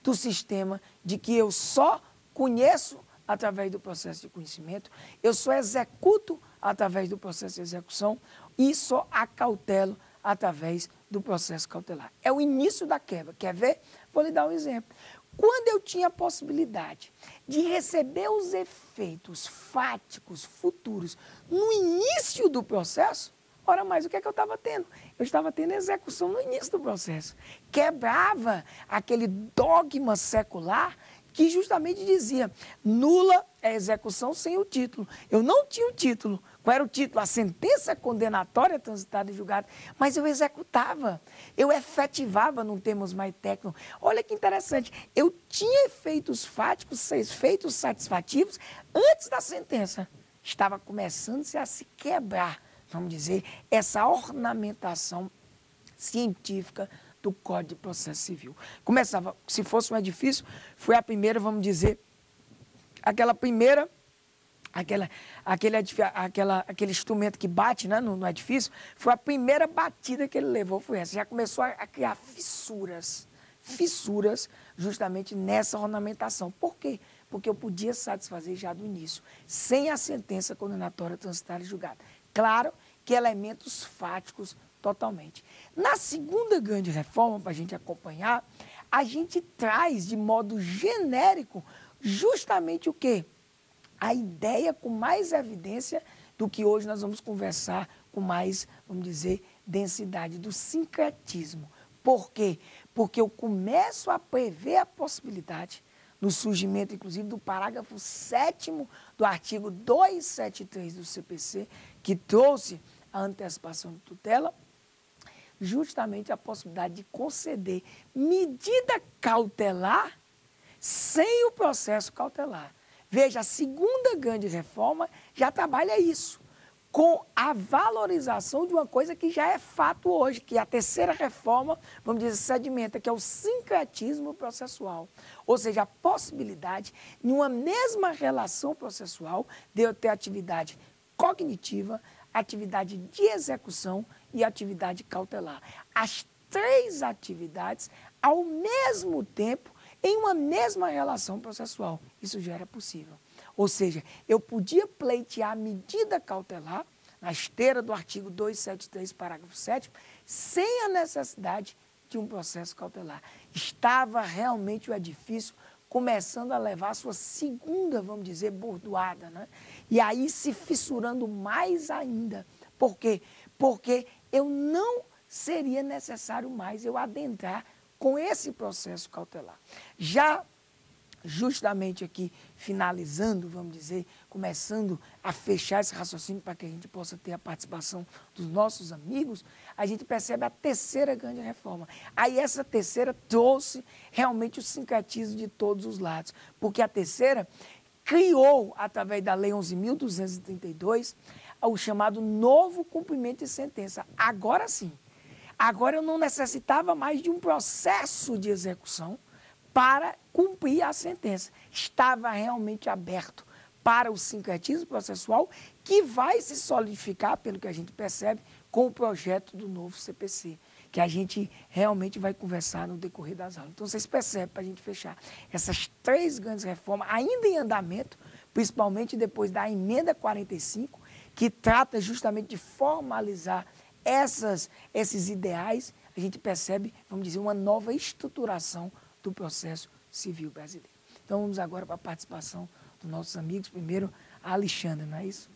Speaker 1: do sistema de que eu só conheço através do processo de conhecimento, eu só executo através do processo de execução e só acautelo através do processo cautelar. É o início da quebra. Quer ver? Vou lhe dar um exemplo. Quando eu tinha a possibilidade de receber os efeitos fáticos futuros no início do processo, ora mais, o que é que eu estava tendo? Eu estava tendo execução no início do processo. Quebrava aquele dogma secular que justamente dizia, nula é a execução sem o título. Eu não tinha o título. Qual era o título? A sentença condenatória transitada e julgada. Mas eu executava, eu efetivava, num termos mais técnicos. Olha que interessante, eu tinha efeitos fáticos, efeitos satisfativos antes da sentença. Estava começando-se a se quebrar, vamos dizer, essa ornamentação científica do Código de Processo Civil. Começava, se fosse um edifício, foi a primeira, vamos dizer, aquele instrumento que bate, né, no edifício, foi a primeira batida que ele levou, foi essa. Já começou a criar fissuras justamente nessa ornamentação. Por quê? Porque eu podia satisfazer já do início, sem a sentença condenatória transitada e julgada. Claro que elementos fáticos totalmente. Na segunda grande reforma, para a gente acompanhar, a gente traz de modo genérico justamente o quê? A ideia com mais evidência do que hoje nós vamos conversar com mais, vamos dizer, densidade, do sincretismo. Por quê? Porque eu começo a prever a possibilidade, no surgimento, inclusive, do parágrafo 7º do artigo 273 do CPC, que trouxe a antecipação de tutela, justamente a possibilidade de conceder medida cautelar sem o processo cautelar. Veja, a segunda grande reforma já trabalha isso. com a valorização de uma coisa que já é fato hoje, que a terceira reforma, vamos dizer, sedimenta, que é o sincretismo processual. Ou seja, a possibilidade, em uma mesma relação processual, de eu ter atividade cognitiva, atividade de execução e atividade cautelar. As três atividades ao mesmo tempo em uma mesma relação processual. Isso já era possível. Ou seja, eu podia pleitear medida cautelar na esteira do artigo 273, parágrafo 7º, sem a necessidade de um processo cautelar. Estava realmente o edifício começando a levar a sua segunda, vamos dizer, bordoada, né? E aí se fissurando mais ainda. Por quê? Porque eu não seria necessário mais eu adentrar com esse processo cautelar. Já justamente aqui, finalizando, vamos dizer, começando a fechar esse raciocínio para que a gente possa ter a participação dos nossos amigos, a gente percebe a terceira grande reforma. Aí essa terceira trouxe realmente o sincretismo de todos os lados, porque a terceira criou, através da Lei 11.232, o chamado novo cumprimento de sentença. Agora sim, agora eu não necessitava mais de um processo de execução para cumprir a sentença. Estava realmente aberto para o sincretismo processual, que vai se solidificar, pelo que a gente percebe, com o projeto do novo CPC, que a gente realmente vai conversar no decorrer das aulas. Então, vocês percebem, para a gente fechar, essas três grandes reformas, ainda em andamento, principalmente depois da emenda 45, que trata justamente de formalizar esses ideais, a gente percebe, vamos dizer, uma nova estruturação do processo civil brasileiro. Então, vamos agora para a participação dos nossos amigos. Primeiro, a Alexandra, não é isso?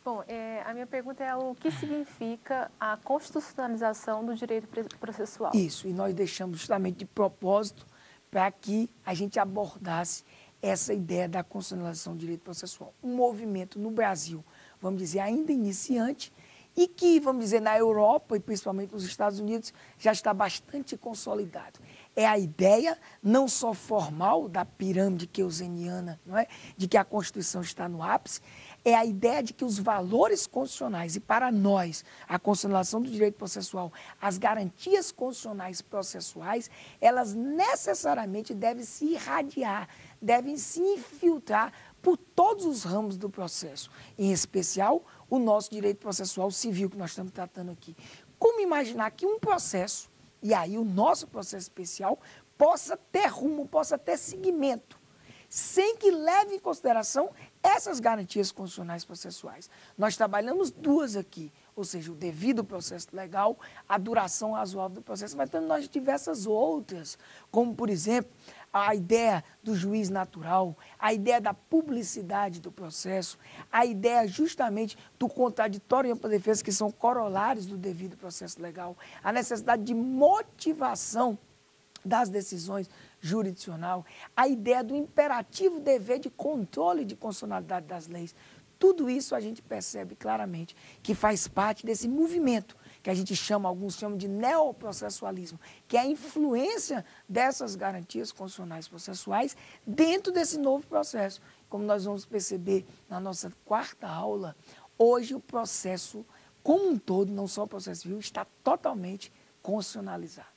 Speaker 2: Bom, a minha pergunta é o que significa a constitucionalização do direito processual?
Speaker 1: Isso, e nós deixamos justamente de propósito para que a gente abordasse essa ideia da constitucionalização do direito processual. Um movimento no Brasil, vamos dizer, ainda iniciante, e que, vamos dizer, na Europa e principalmente nos Estados Unidos, já está bastante consolidado. É a ideia, não só formal, da pirâmide keynesiana, não é? De que a Constituição está no ápice, é a ideia de que os valores constitucionais, e para nós, a constitucionalização do direito processual, as garantias constitucionais processuais, elas necessariamente devem se irradiar, devem se infiltrar por todos os ramos do processo, em especial o nosso direito processual civil, que nós estamos tratando aqui. Como imaginar que um processo, e aí o nosso processo especial, possa ter rumo, possa ter seguimento, sem que leve em consideração essas garantias constitucionais processuais. Nós trabalhamos duas aqui, ou seja, o devido processo legal, a duração razoável do processo, mas temos nós diversas outras, como, por exemplo, a ideia do juiz natural, a ideia da publicidade do processo, a ideia justamente do contraditório e ampla defesa, que são corolários do devido processo legal, a necessidade de motivação das decisões jurisdicional, a ideia do imperativo dever de controle de constitucionalidade das leis. Tudo isso a gente percebe claramente que faz parte desse movimento que a gente chama, alguns chamam de neoprocessualismo, que é a influência dessas garantias constitucionais processuais dentro desse novo processo. Como nós vamos perceber na nossa quarta aula, hoje o processo como um todo, não só o processo civil, está totalmente constitucionalizado.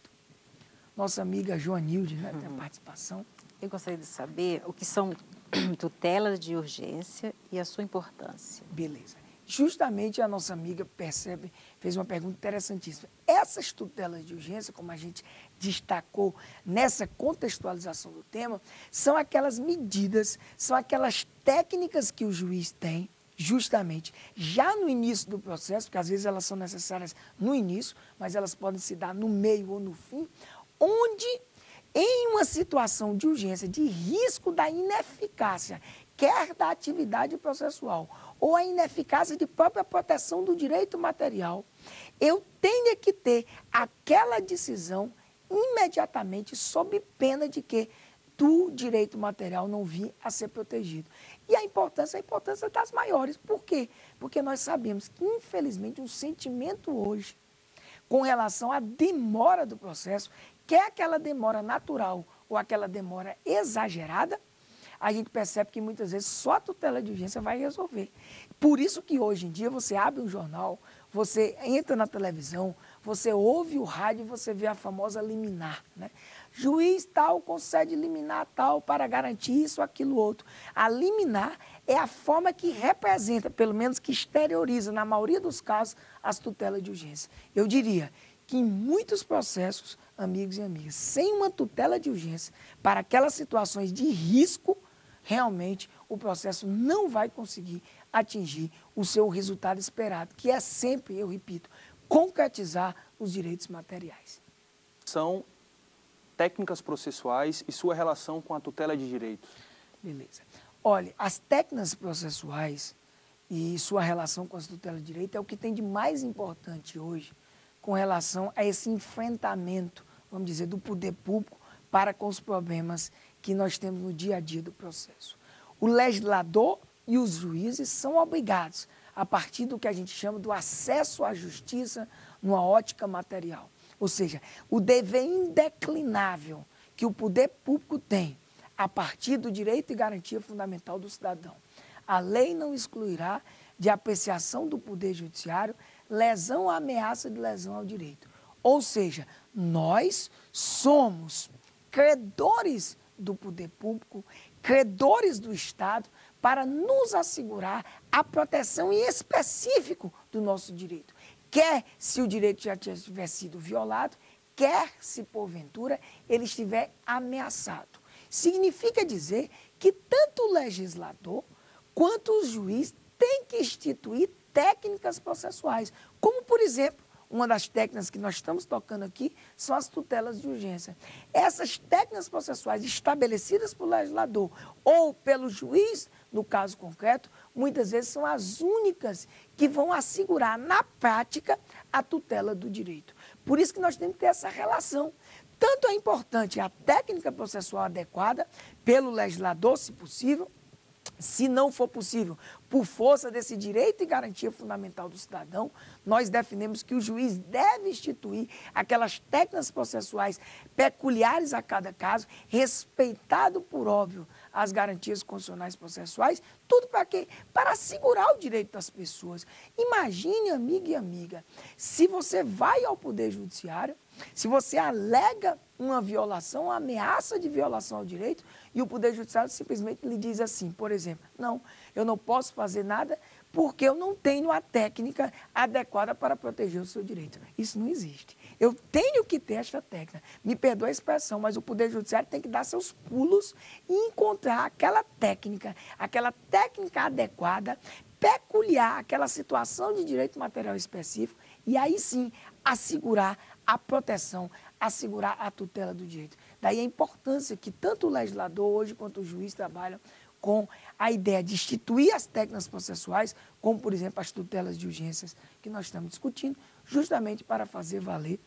Speaker 1: Nossa amiga Joanilde, né, tem a participação.
Speaker 3: Eu gostaria de saber o que são tutelas de urgência e a sua importância.
Speaker 1: Beleza. Justamente a nossa amiga fez uma pergunta interessantíssima. Essas tutelas de urgência, como a gente destacou nessa contextualização do tema, são aquelas medidas, são aquelas técnicas que o juiz tem, justamente, já no início do processo, porque às vezes elas são necessárias no início, mas elas podem se dar no meio ou no fim, onde, em uma situação de urgência, de risco da ineficácia, quer da atividade processual, ou a ineficácia de própria proteção do direito material, eu tenho que ter aquela decisão imediatamente sob pena de que do direito material não vir a ser protegido. E a importância das maiores. Por quê? Porque nós sabemos que, infelizmente, um sentimento hoje, com relação à demora do processo, quer aquela demora natural ou aquela demora exagerada, a gente percebe que muitas vezes só a tutela de urgência vai resolver. Por isso que hoje em dia você abre um jornal, você entra na televisão, você ouve o rádio e você vê a famosa liminar, né? Juiz tal concede liminar tal para garantir isso, aquilo, outro. A liminar é a forma que representa, pelo menos que exterioriza, na maioria dos casos, as tutelas de urgência. Eu diria que em muitos processos, amigos e amigas, sem uma tutela de urgência, para aquelas situações de risco, realmente o processo não vai conseguir atingir o seu resultado esperado, que é sempre, eu repito, concretizar os direitos materiais.
Speaker 4: São técnicas processuais e sua relação com a tutela de direitos.
Speaker 1: Beleza. Olha, as técnicas processuais e sua relação com as tutelas de direito é o que tem de mais importante hoje com relação a esse enfrentamento, vamos dizer, do poder público para com os problemas que nós temos no dia a dia do processo. O legislador e os juízes são obrigados, a partir do que a gente chama do acesso à justiça numa ótica material. Ou seja, o dever indeclinável que o poder público tem a partir do direito e garantia fundamental do cidadão. A lei não excluirá de apreciação do poder judiciário lesão ou ameaça de lesão ao direito. Ou seja, nós somos credores do poder público, credores do Estado, para nos assegurar a proteção em específico do nosso direito. Quer se o direito já tiver sido violado, quer se porventura ele estiver ameaçado. Significa dizer que tanto o legislador quanto o juiz têm que instituir técnicas processuais, como, por exemplo, uma das técnicas que nós estamos tocando aqui são as tutelas de urgência. Essas técnicas processuais estabelecidas pelo legislador ou pelo juiz, no caso concreto, muitas vezes são as únicas que vão assegurar na prática a tutela do direito. Por isso que nós temos que ter essa relação. Tanto é importante a técnica processual adequada pelo legislador, se possível, se não for possível, por força desse direito e garantia fundamental do cidadão, nós definimos que o juiz deve instituir aquelas técnicas processuais peculiares a cada caso, respeitado, por óbvio, as garantias constitucionais processuais, tudo para quê? Para assegurar o direito das pessoas. Imagine, amigo e amiga, se você vai ao Poder Judiciário, se você alega uma violação, uma ameaça de violação ao direito, e o Poder Judiciário simplesmente lhe diz assim, por exemplo, não, eu não posso fazer nada porque eu não tenho a técnica adequada para proteger o seu direito. Isso não existe. Eu tenho que ter esta técnica. Me perdoe a expressão, mas o Poder Judiciário tem que dar seus pulos e encontrar aquela técnica adequada, peculiar, aquela situação de direito material específico, e aí sim assegurar a proteção, assegurar a tutela do direito. Daí a importância que tanto o legislador hoje quanto o juiz trabalham com a ideia de instituir as técnicas processuais, como, por exemplo, as tutelas de urgências que nós estamos discutindo, justamente para fazer valer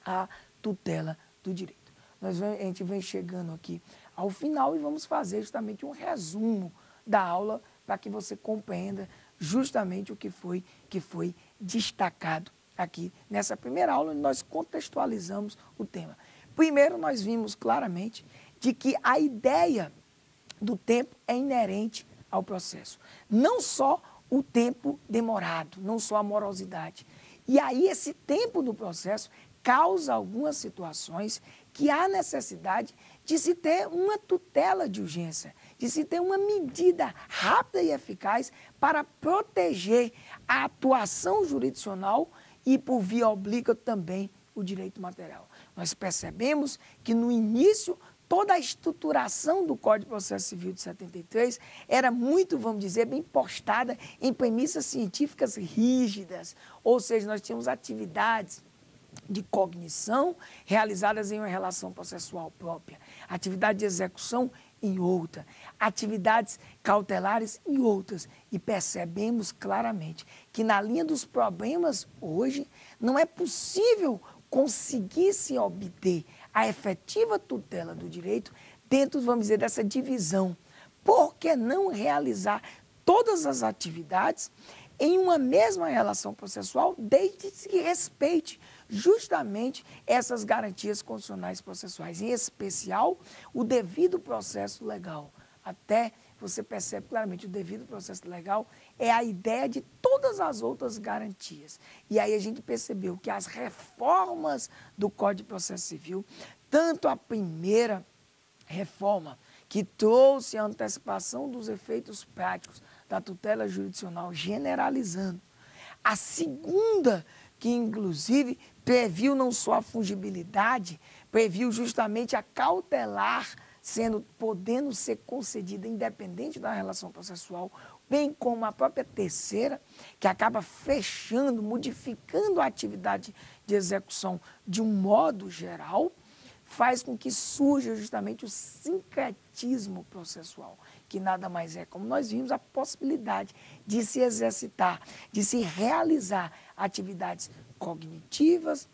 Speaker 1: a tutela do direito. A gente vem chegando aqui ao final e vamos fazer justamente um resumo da aula para que você compreenda justamente o que foi destacado aqui nessa primeira aula, onde nós contextualizamos o tema. Primeiro, nós vimos claramente de que a ideia do tempo é inerente ao processo. Não só o tempo demorado, não só a morosidade. E aí esse tempo do processo causa algumas situações que há necessidade de se ter uma tutela de urgência, de se ter uma medida rápida e eficaz para proteger a atuação jurisdicional e, por via oblíqua, também o direito material. Nós percebemos que, no início, toda a estruturação do Código de Processo Civil de 73 era muito, vamos dizer, bem postada em premissas científicas rígidas, ou seja, nós tínhamos atividades de cognição realizadas em uma relação processual própria, atividade de execução em outra, atividades cautelares em outras. E percebemos claramente que na linha dos problemas hoje não é possível conseguir se obter a efetiva tutela do direito dentro, vamos dizer, dessa divisão. Por que não realizar todas as atividades em uma mesma relação processual, desde que respeite justamente essas garantias constitucionais processuais, em especial o devido processo legal, até você percebe claramente o devido processo legal é a ideia de todas as outras garantias. E aí a gente percebeu que as reformas do Código de Processo Civil, tanto a primeira reforma, que trouxe a antecipação dos efeitos práticos da tutela jurisdicional generalizando, a segunda, que inclusive previu não só a fungibilidade, previu justamente a cautelar, podendo ser concedida independente da relação processual, bem como a própria terceira, que acaba fechando, modificando a atividade de execução de um modo geral, faz com que surja justamente o sincretismo processual, que nada mais é, como nós vimos, a possibilidade de se exercitar, de se realizar atividades cognitivas,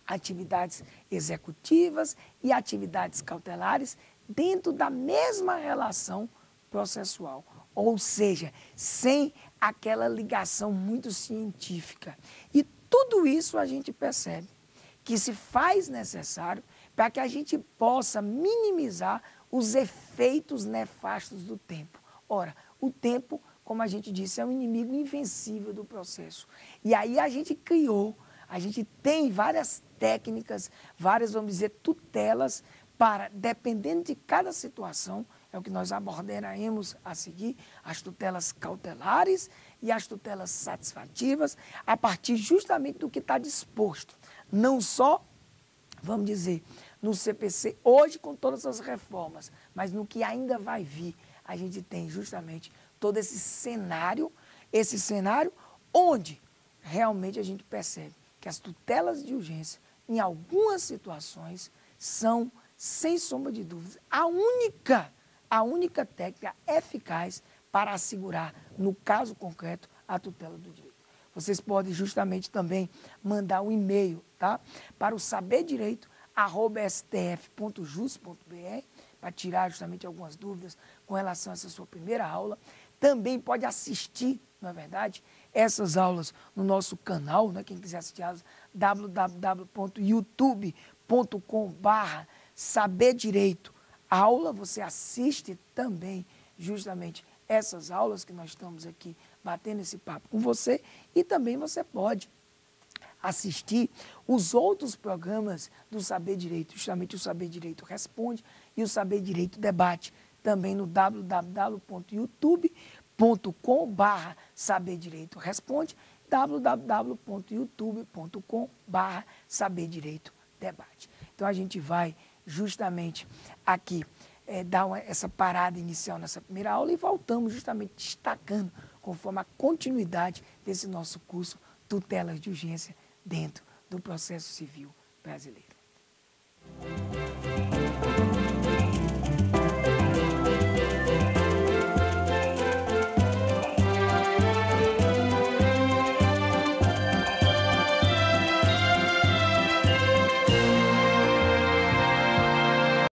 Speaker 1: atividades executivas e atividades cautelares dentro da mesma relação processual, ou seja, sem aquela ligação muito científica. E tudo isso a gente percebe que se faz necessário para que a gente possa minimizar os efeitos nefastos do tempo. Ora, o tempo, como a gente disse, é um inimigo invencível do processo. E aí a gente tem várias técnicas, várias, vamos dizer, tutelas para, dependendo de cada situação, é o que nós abordaremos a seguir, as tutelas cautelares e as tutelas satisfativas, a partir justamente do que está disposto. Não só, vamos dizer, no CPC, hoje com todas as reformas, mas no que ainda vai vir, a gente tem justamente todo esse cenário onde realmente a gente percebe que as tutelas de urgência, em algumas situações, são, sem sombra de dúvidas, a única técnica eficaz para assegurar, no caso concreto, a tutela do direito. Vocês podem justamente também mandar um e-mail, tá? Para o saberdireito@stf.jus.br, para tirar justamente algumas dúvidas com relação a essa sua primeira aula. Também pode assistir, não é verdade, essas aulas no nosso canal, né? Quem quiser assistir elas, www.youtube.com/saberdireito-aula, você assiste também justamente essas aulas que nós estamos aqui batendo esse papo com você, e também você pode assistir os outros programas do Saber Direito, justamente o Saber Direito Responde e o Saber Direito Debate, também no www.youtube.com/saberdireito responde, www.youtube.com/saberdireito debate. Então a gente vai justamente aqui dar essa parada inicial nessa primeira aula e voltamos justamente destacando conforme a continuidade desse nosso curso Tutelas de Urgência dentro do processo civil brasileiro.